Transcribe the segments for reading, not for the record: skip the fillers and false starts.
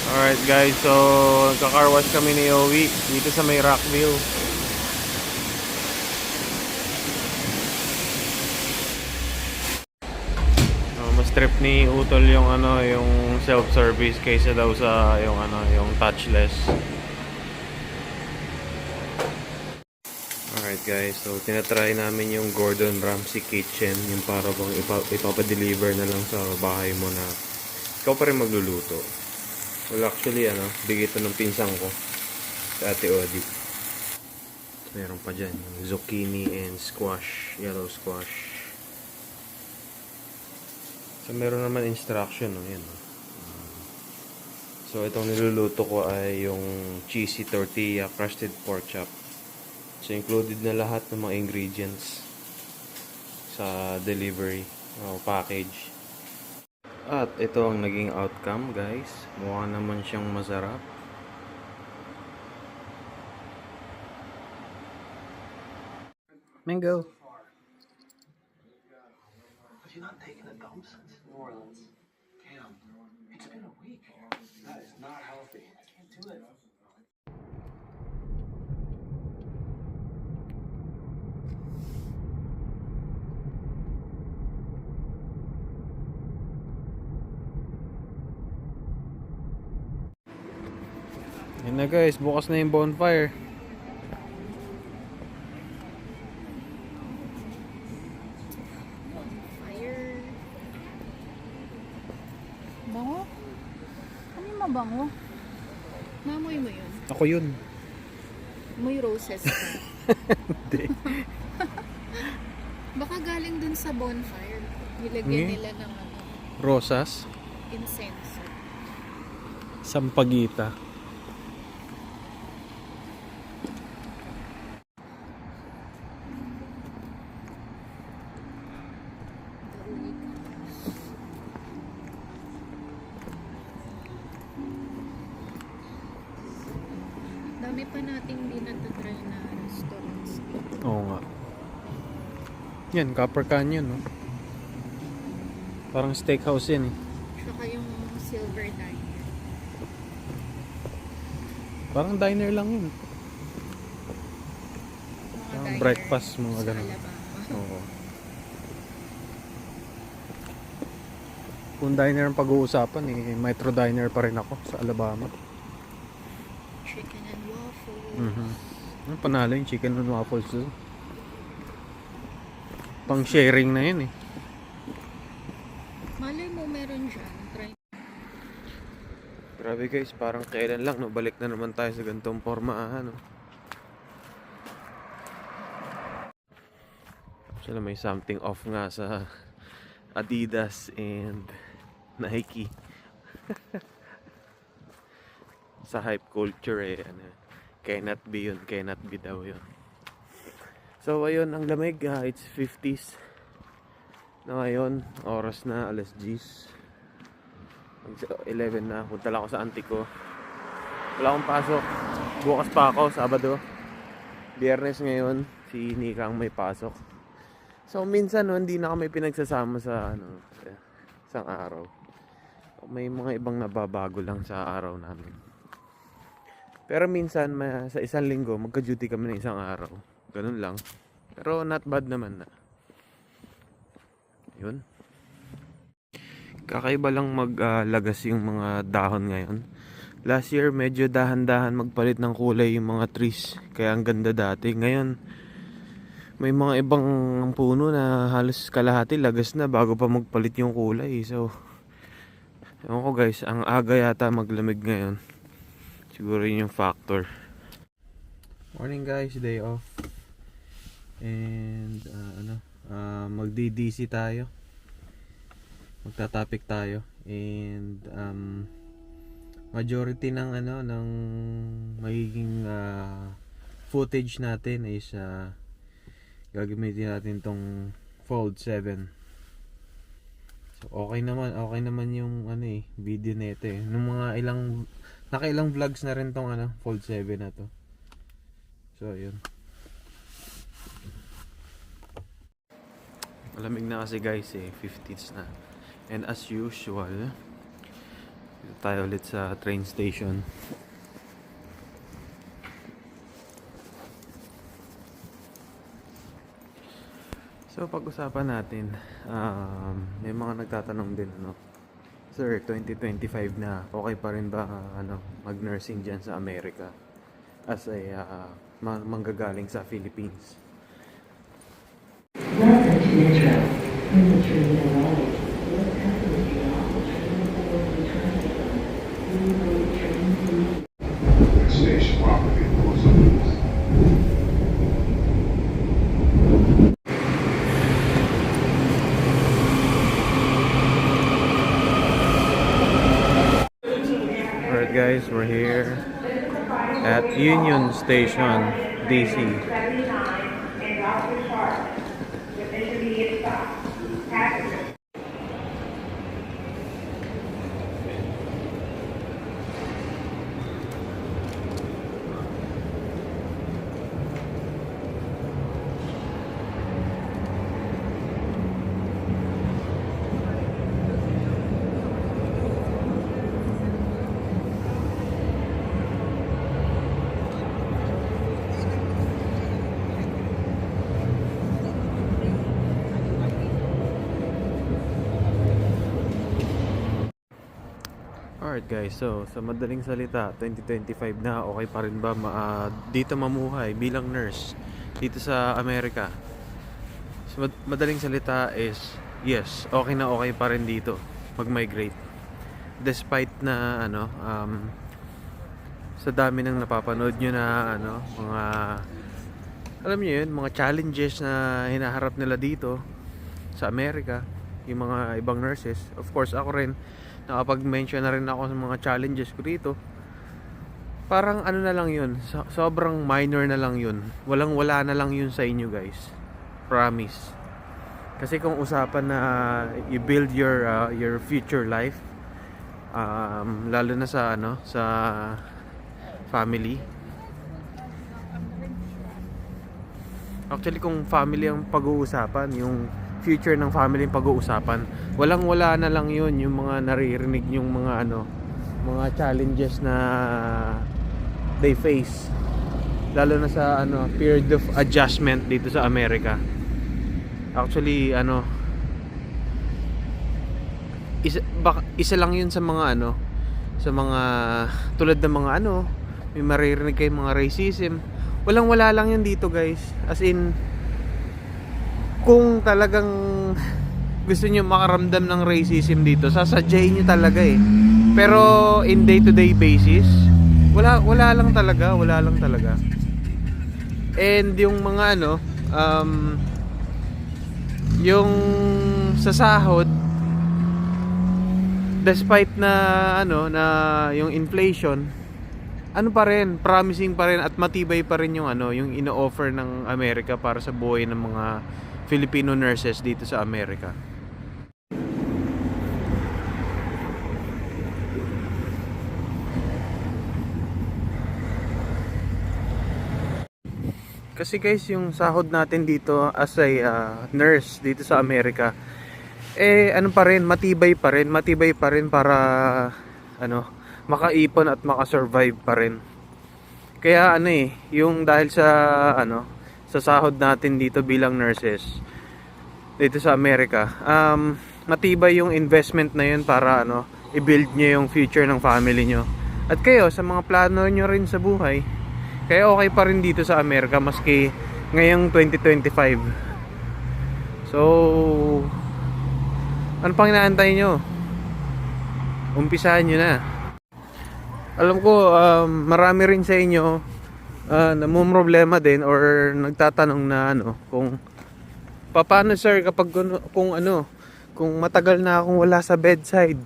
Alright guys, so nagka-car wash kami ni Owie dito sa may Rockville. Mas trip ni Utol yung yung self-service kaysa daw sa yung touchless. Alright guys, so tinatry namin yung Gordon Ramsay Kitchen, yung para bang ipapadeliver na lang sa bahay mo na ikaw pa rin magluluto. Well actually bigay ito ng pinsang ko sa Ate Odi. Meron pa dyan yung zucchini and squash, yellow squash. So meron naman instruction yan. So itong niluluto ko ay yung cheesy tortilla, crusted pork chop. So included na lahat ng mga ingredients sa delivery o package. At ito ang naging outcome guys. Mukha naman siyang masarap. Mango. But you're not taking the dumps since New Orleans. Damn, it's been a week. That is not healthy. I can't do it. Yan na guys, bukas na yung bonfire. Fire. Bango? Ano yung mabango? Namoy mo yun? Ako yun. May roses ka. Hindi. Baka galing dun sa bonfire. Nilagyan nila ng Rosas. incense. Sampagita. Dami pa nating di natatry na restaurants. Oo nga. Yan, Copper Canyon, no? Parang steakhouse yan, eh. Saka yung silver diner. Parang diner lang yun. Mga Parang diner breakfast, mga sa ganun. Alabama. Oo. Kung diner ang pag-uusapan, eh, Metro Diner pa rin ako sa Alabama. Chicken and waffles. Panalo yung chicken and waffles doon. Pang sharing na yun, eh. Malay mo meron dyan. Try. Grabe guys, parang kailan lang, no? Balik na naman tayo sa ganitong forma, Actually, may something off nga sa Adidas and Nike. Sa hype culture, eh, cannot be yun, cannot be daw yun. So, ayun, ang lamig, it's 50s na ngayon, oras na, alas 10. 11 na, punta lang ako sa auntie ko. Wala akong pasok. Bukas pa ako, Sabado. Biyernes ngayon, si Nika ang may pasok. So minsan hindi na kami pinagsasama sa isang araw. May mga ibang nababago lang sa araw namin. Pero minsan sa isang linggo magka-duty kami ng isang araw. Ganun lang. Pero not bad naman na. Yun. Kakaiba lang maglagas yung mga dahon ngayon. Last year medyo dahan-dahan magpalit ng kulay yung mga trees. Kaya ang ganda dati. Ngayon may mga ibang puno na halos kalahati lagas na bago pa magpalit yung kulay. So ewan ko guys, ang aga yata maglamig ngayon. Siguro yun yung factor. Morning guys, day off. And magdi-DC tayo. Magta-topic tayo. And majority ng ng magiging footage natin is gagamitin natin tong Fold 7. So okay naman yung video nito eh. Nung mga nakailang vlogs na rin tong Fold 7 na to. So yun. Malamig na kasi guys 50s na. And as usual, Tayo ulit sa train station. So pag-usapan natin, may mga nagtatanong din, ano, Sir, 2025 na, okay pa rin ba mag-nursing dyan sa Amerika as a manggagaling sa Philippines? Welcome to Metro. When the train arrives, what company you are will transfer the traffic on. We will train to Station property for some Alright guys, we're here at Union Station, DC. Alright guys, so sa madaling salita, 2025 na, okay pa rin ba dito mamuhay bilang nurse dito sa Amerika? So madaling salita is yes, okay pa rin dito mag-migrate. Despite na sa dami ng napapanood nyo na mga alam nyo yun, mga challenges na hinaharap nila dito sa Amerika, yung mga ibang nurses. Of course, ako rin nakapag-mention na rin ako sa mga challenges ko dito. Parang ano na lang yun, sobrang minor na lang yun. Wala na lang yun sa inyo guys. Promise. Kasi kung usapan na you build your future life, lalo na sa sa family. Actually, kung family ang pag-uusapan, yung future ng family ang pag-uusapan, wala na lang yun, yung mga naririnig, yung mga mga challenges na they face, lalo na sa period of adjustment dito sa Amerika. Actually, isa lang yun sa mga sa mga tulad ng mga may maririnig kayong mga racism. Wala lang yun dito guys. As in, kung talagang gusto nyo makaramdam ng racism dito, sasadyain nyo talaga eh. Pero in day to day basis, wala lang talaga. And yung mga yung sa sahod, despite na na yung inflation, pa rin, promising pa rin at matibay pa rin yung yung ino-offer ng Amerika para sa buhay ng mga Filipino nurses dito sa Amerika. Kasi guys, yung sahod natin dito as a nurse dito sa Amerika, pa rin, matibay pa rin para makaipon at makasurvive pa rin. Kaya yung dahil sa sa sahod natin dito bilang nurses dito sa Amerika, matibay yung investment na yun para i-build nyo yung future ng family nyo. At kayo, sa mga plano nyo rin sa buhay, kaya okay pa rin dito sa Amerika maski ngayong 2025. So, ano pang inaantay nyo? Umpisahan nyo na. Alam ko, marami rin sa inyo namumroblema din or nagtatanong na kung paano sir kapag kung matagal na akong wala sa bedside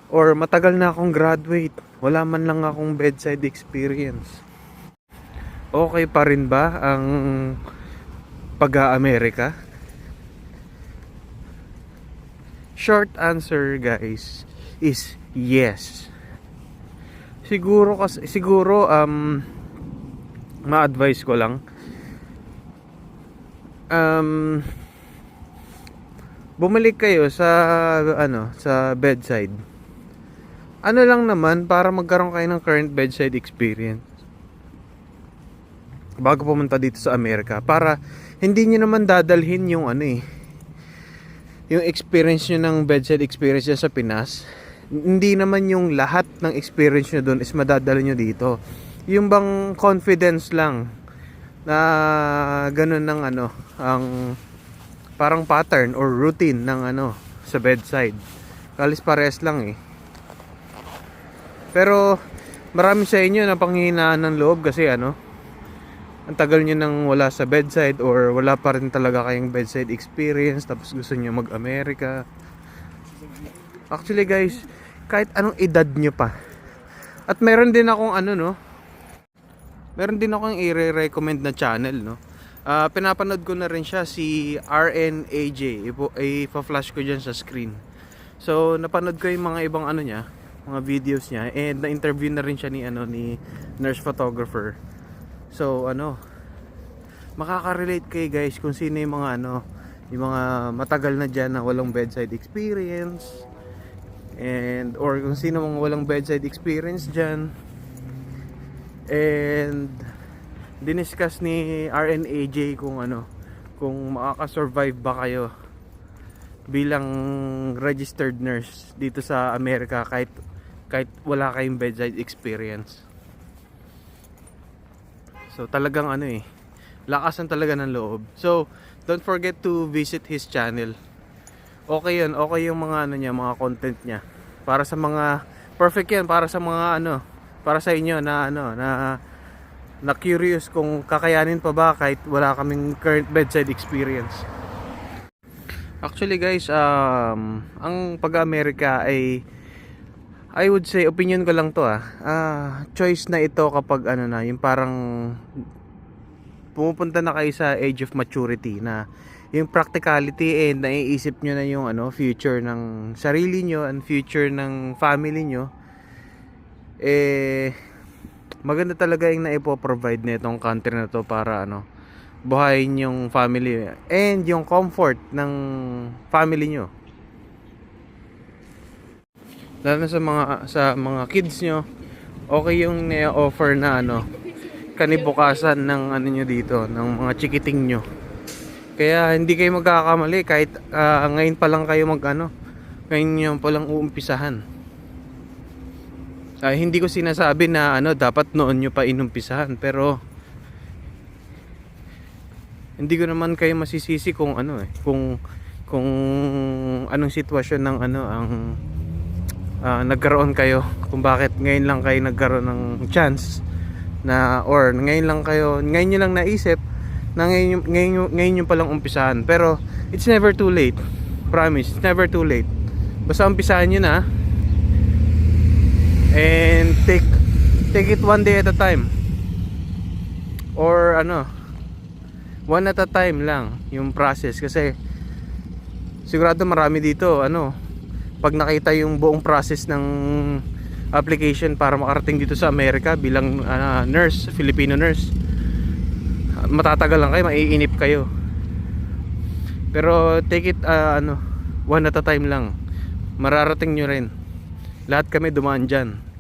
or matagal na akong graduate, wala man lang akong bedside experience, okay pa rin ba ang pag-Amerika? Short answer guys is yes. Siguro ma-advise ko lang, bumalik kayo sa sa bedside ano lang naman, para magkaroon kayo ng current bedside experience bago pumunta dito sa Amerika, para hindi nyo naman dadalhin yung ano eh, yung experience nyo ng bedside experience dyan sa Pinas. Hindi naman yung lahat ng experience nyo doon is madadala nyo dito. Yung bang confidence lang na ganun ng ano, ang parang pattern or routine ng ano sa bedside. Kalis pares lang eh. Pero marami sa inyo na panghihinaan ng loob kasi ano, ang tagal nyo nang wala sa bedside or wala pa rin talaga kayong bedside experience tapos gusto nyo mag-Amerika. Actually guys, kahit anong edad nyo pa. At meron din akong ano no, meron din akong i-recommend na channel no. Pinapanood ko na rin siya, si RNAJ. Ipa-flash ko dyan sa screen. So napanood ko yung mga ibang ano niya, mga videos niya, and na-interview na rin siya ni ano, ni nurse photographer. So ano, makaka-relate kayo guys kung sino yung mga ano, yung mga matagal na dyan na walang bedside experience, and or kung sino mga walang bedside experience dyan. And diniscuss ni RNAJ kung ano, kung makaka-survive ba kayo bilang registered nurse dito sa Amerika kahit wala kayong bedside experience. So talagang ano eh, lakasan talaga ng loob. So don't forget to visit his channel. Okay yun, okay yung mga ano niya, mga content niya. Para sa mga, perfect yan para sa mga ano, para sa inyo na ano, na curious kung kakayanin pa ba kahit wala kaming current bedside experience. Actually guys, ang pag-Amerika ay, I would say, opinion ko lang to choice na ito kapag ano na, yung parang pumupunta na kayo sa age of maturity na yung practicality and naiisip nyo na yung ano, future ng sarili nyo and future ng family nyo. Maganda talaga yung naipo-provide na itong country na to para ano, buhayin yung family and yung comfort ng family nyo. Lalo na sa mga kids nyo, okay yung na-offer na ano, kanibukasan ng ano nyo dito, ng mga chikiting nyo. Kaya hindi kayo magkakamali kahit ngayon pa lang kayo ngayon nyo pa lang uumpisahan. Hindi ko sinasabi na ano, dapat noon nyo pa inumpisahan, pero hindi ko naman kayo masisisi kung ano kung anong sitwasyon ng ano ang nagkaroon kayo, kung bakit ngayon lang kayo nagkaroon ng chance na, or ngayon nyo lang naisip na ngayon nyo palang umpisahan. Pero it's never too late, promise, it's never too late. Basta umpisahan nyo na and take it one day at a time, or ano, one at a time lang yung process. Kasi sigurado marami dito ano, pag nakita yung buong process ng application para makarating dito sa Amerika bilang nurse, Filipino nurse, matatagal lang kayo, maiinip kayo. Pero take it one at a time lang, mararating nyo rin. Lahat kami dumaan dyan.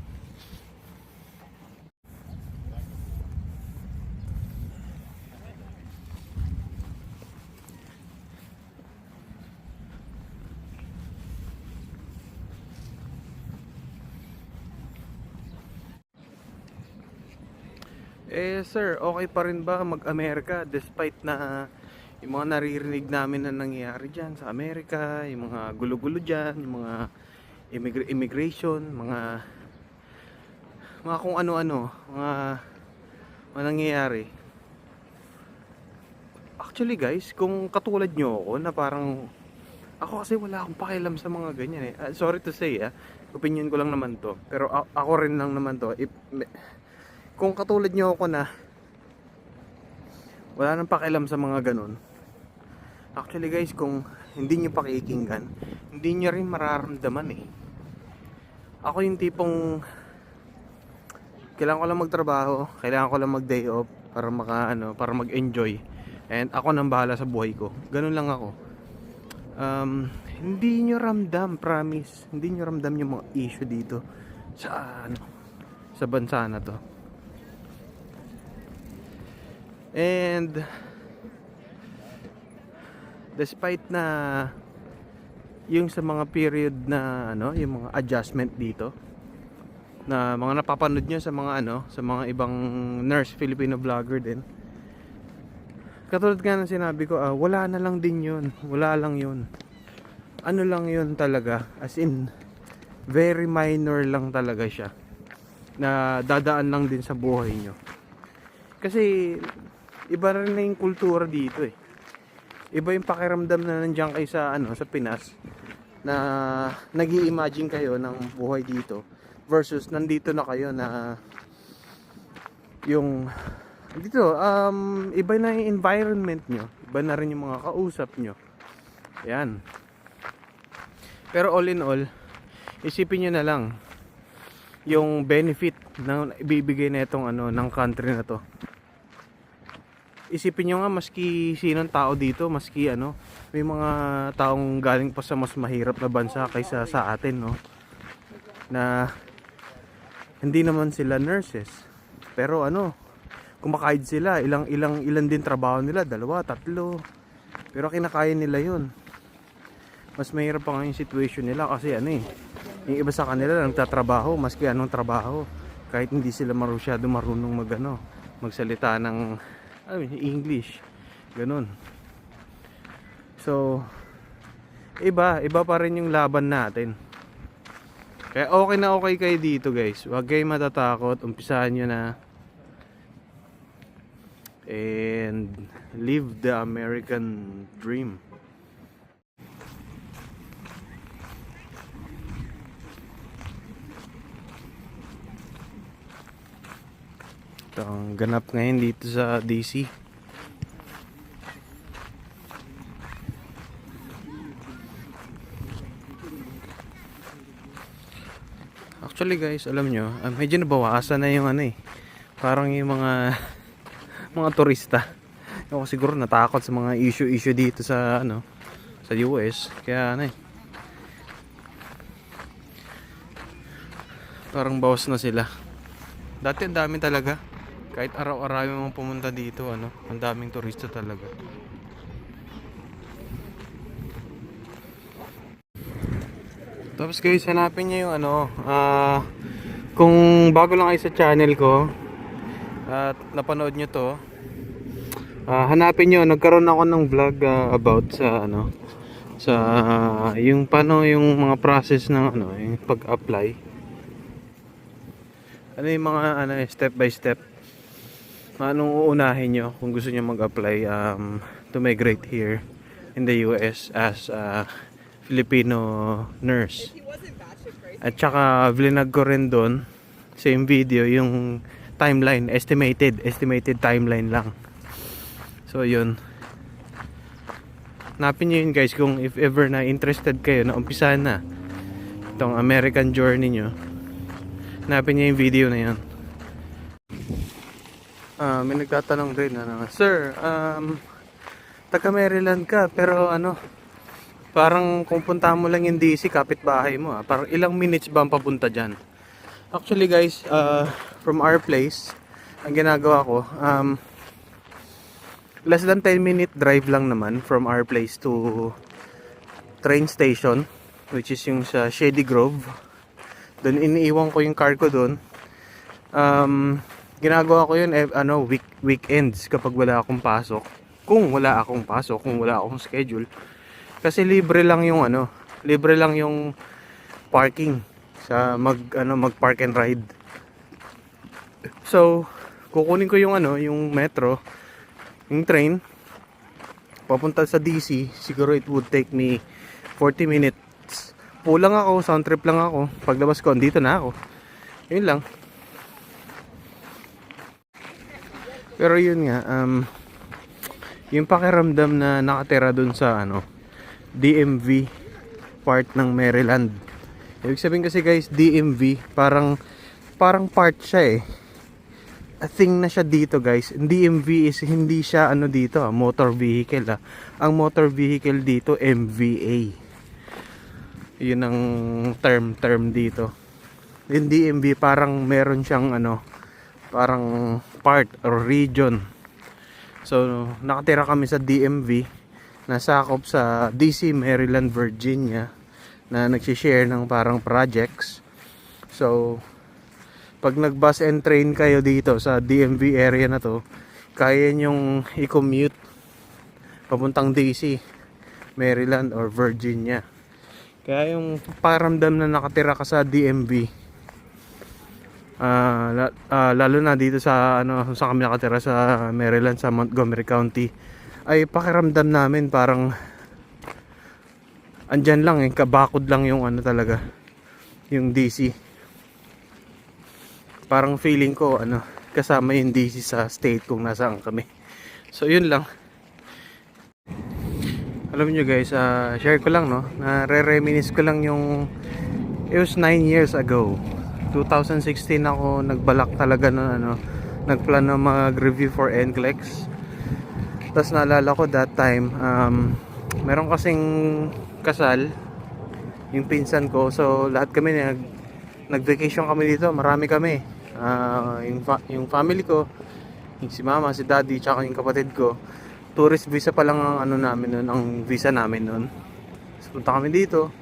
Sir, okay pa rin ba mag-Amerika despite na yung mga naririnig namin na nangyayari dyan sa Amerika, yung mga gulo-gulo dyan, yung mga immigration, mga kung ano-ano, mga nangyayari. Actually guys, kung katulad nyo ako na parang, ako kasi wala akong pakialam sa mga ganyan sorry to say opinion ko lang naman to, pero ako rin lang naman to. Kung katulad nyo ako na wala nang pakialam sa mga ganun, actually guys, kung hindi nyo pakikinggan, hindi nyo rin mararamdaman Ako yung tipong kailangan ko lang magtrabaho, kailangan ko lang mag day off para para mag-enjoy, and ako nang bahala sa buhay ko. Ganun lang ako. Hindi nyo ramdam, promise, hindi nyo ramdam yung mga issue dito sa ano, sa bansa na to. And despite na yung sa mga period na ano, yung mga adjustment dito na mga napapanood nyo sa mga ano, sa mga ibang nurse Filipino vlogger din, katulad nga ng sinabi ko, wala na lang din yun, wala lang yun, ano lang yun talaga, as in very minor lang talaga siya na dadaan lang din sa buhay nyo. Kasi iba rin na yung kultura dito eh. Iba yung pakiramdam na nandiyan kayo sa ano, sa Pinas, na nag-i-imagine kayo ng buhay dito versus nandito na kayo na yung dito iba na yung environment nyo, iba na rin yung mga kausap nyo. Yan. Pero all in all, isipin nyo na lang yung benefit na ibibigay na itong ano, ng country na to. Isipin nyo nga, maski sinong tao dito, maski ano, may mga taong galing pa sa mas mahirap na bansa kaysa sa atin, no, na hindi naman sila nurses, pero ano, kumakahid sila, ilan din trabaho nila, 2, 3, pero kinakaya nila yun. Mas mahirap pa nga yung situation nila kasi ano eh, yung iba sa kanila nagtatrabaho maski anong trabaho, kahit hindi sila masyado marunong magsalita ng English, ganun. So iba pa rin yung laban natin. Kaya okay na okay kayo dito guys, huwag kayong matatakot, umpisahan nyo na and live the American dream. Ito ang ganap ngayon dito sa DC. Actually guys, alam nyo, medyo nabawasan na yung ano eh, parang yung mga turista. Ako siguro natakot sa mga issue dito sa ano, sa US, kaya ano eh, parang bawas na sila. Dati ang dami talaga, kahit araw-araw mong pumunta dito, ano, ang daming turista talaga. Tapos guys, hanapin nyo yung ano, kung bago lang kayo sa channel ko at napanood nyo to, hanapin nyo, nagkaroon ako ng vlog about sa ano, sa yung paano yung mga process ng ano, yung pag-apply, ano yung mga ano, step by step, anong uunahin nyo kung gusto nyo mag-apply to migrate here in the US as Filipino nurse. At saka vlinag ko rin doon, same video, yung timeline, estimated timeline lang. So yun, hanapin nyo yun guys kung if ever na interested kayo na umpisahan na itong American journey nyo. Hanapin nyo yung video na yun. May nagtatanong rin ano, sir, taga Maryland ka pero ano, parang kung punta mo lang yung DC, kapitbahay mo, parang ilang minutes ba ang papunta dyan? Actually guys, from our place, ang ginagawa ko, less than 10-minute drive lang naman from our place to train station, which is yung sa Shady Grove. Doon iniiwan ko yung car ko doon. Ginagawa ko yun weekends kapag wala akong pasok. Kung wala akong pasok, kung wala akong schedule. Kasi libre lang yung parking sa mag park and ride. So, kukunin ko yung metro, yung train papunta sa DC. Siguro it would take me 40 minutes. Pulang ako, sound trip lang ako. Paglabas ko, andito na ako. Yun lang. Pero yun nga, yung pakiramdam na nakatira dun sa DMV part ng Maryland. Ibig sabihin kasi guys, DMV parang part siya eh. A thing na siya dito guys. DMV is hindi siya dito, motor vehicle . Ang motor vehicle dito MVA. Yun ang term dito. Yung DMV parang meron siyang ano, parang part or region. So nakatira kami sa DMV, nasakop sa DC, Maryland, Virginia, na nagsishare ng parang projects. So pag nag-bus and train kayo dito sa DMV area na to, kaya nyong i-commute papuntang DC, Maryland or Virginia. Kaya yung paramdam na nakatira ka sa DMV, lalo na dito sa ano, sa kami nakatira sa Maryland, sa Montgomery County, ay pakiramdam namin parang andyan lang kabakod lang yung ano talaga, yung DC. Parang feeling ko ano, kasama yung DC sa state kung nasaan kami. So yun lang. Alam nyo guys, share ko lang no, re-reminisce ko lang yung it was 9 years ago, 2016 ako nagbalak talaga na ano, nagplan na mag-review for NCLEX. Tapos naalala ko that time, meron kasing kasal yung pinsan ko, so lahat kami nag-vacation kami dito, marami kami, yung family ko, yung si mama, si daddy, tsaka yung kapatid ko. Tourist visa pa lang ang ano namin nun, ang visa namin nun. So, punta kami dito.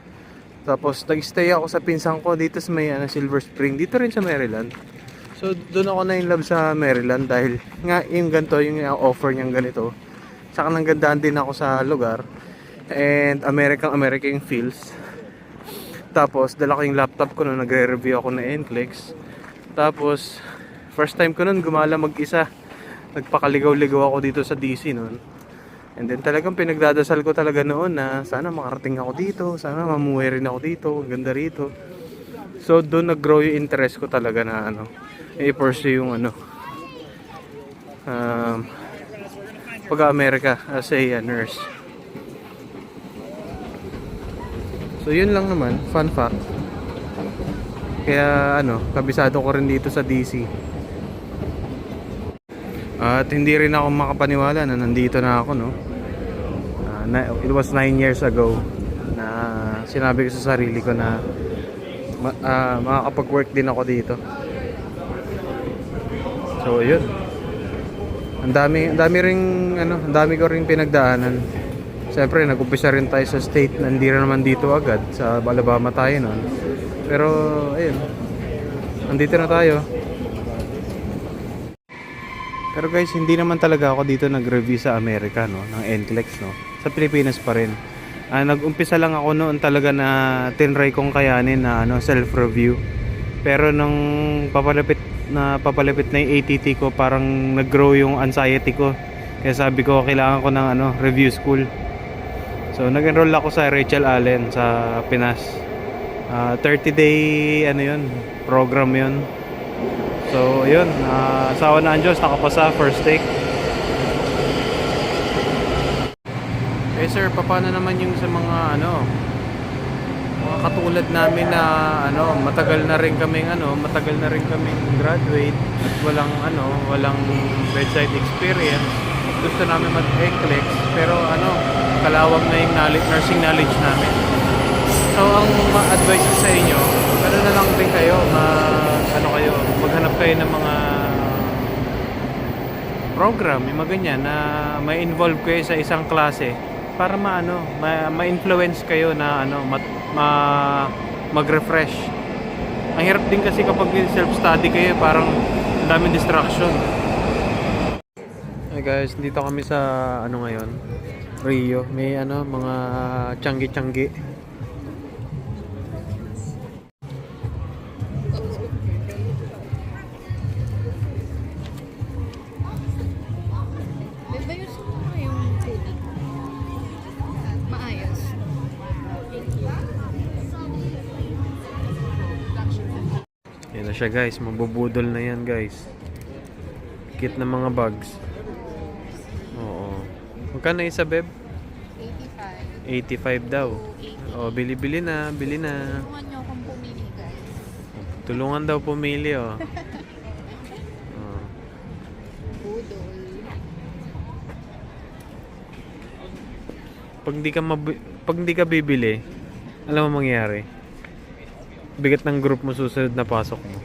Tapos nag-stay ako sa pinsan ko dito sa may Silver Spring, dito rin sa Maryland. So doon ako na in love sa Maryland dahil nga yung ganito, yung offer niyang ganito. Saka nanggandaan din ako sa lugar. And American feels. Tapos dala ko yung laptop ko nung nagre-review ako na NCLEX. Tapos first time ko nun gumala mag-isa. Nagpakaligaw-ligaw ako dito sa DC noon. And then talagang pinagdadasal ko talaga noon na sana makarating ako dito, sana mamuhay rin ako dito, ganda rito. So doon nag-grow yung interest ko talaga na ano, i-pursue yung ano, pag-America as a nurse. So yun lang naman, fun fact. Kaya ano, kabisado ko rin dito sa DC. At hindi rin ako makapaniwala na nandito na ako, no. It was 9 years ago na sinabi ko sa sarili ko na makakapag-work din ako dito. So yun. Ang dami ko ring pinagdaanan. Siyempre nag-umpisa rin tayo sa state na hindi rin naman dito agad, sa Alabama tayo noon. Pero ayun, nandito na tayo. Pero guys, hindi naman talaga ako dito nag-review sa Amerika, no, ng NCLEX, no. Sa Pilipinas pa rin. Nag-umpisa lang ako noon talaga na tinry kong kayanin na ano, self-review. Pero nung papalapit na yung ATT ko, parang nag-grow yung anxiety ko. Kaya sabi ko, kailangan ko ng ano, review school. So nag-enroll ako sa Rachel Allen sa Pinas. 30-day ano yun, program yun. So yun, asawa na ang Diyos, nakapasa first take. Eh sir, paano naman yung sa mga ano, mga katulad namin na ano, matagal na rin kaming graduate at walang bedside experience. Gusto namin mag-NCLEX pero ano, kalawang na yung nursing knowledge namin. So ang ma-advise ko sa inyo, gano'n na lang din kayo, maghanap kayo ng mga program, yung mga ganyan na may involve kayo sa isang klase para ma-influence kayo na mag-refresh. Ang hirap din kasi kapag self-study kayo, parang ang daming distraction. Hey guys, dito kami sa ngayon, Rio. May mga tiyanggi-tiyanggi. Bebayos mo nga yung tubig. Maayos. Yan na siya guys, mabubudol na yan guys. Kit na mga bags. Oo. Magkano isa beb? 85 daw. Oh, bili na. Tulungan nyo akong pumili guys. Tulungan daw pumili oh. Oh. Budol. Pag hindi ka bibili, alam mo mangyayari? bigat ng group mo susunod na pasok mo.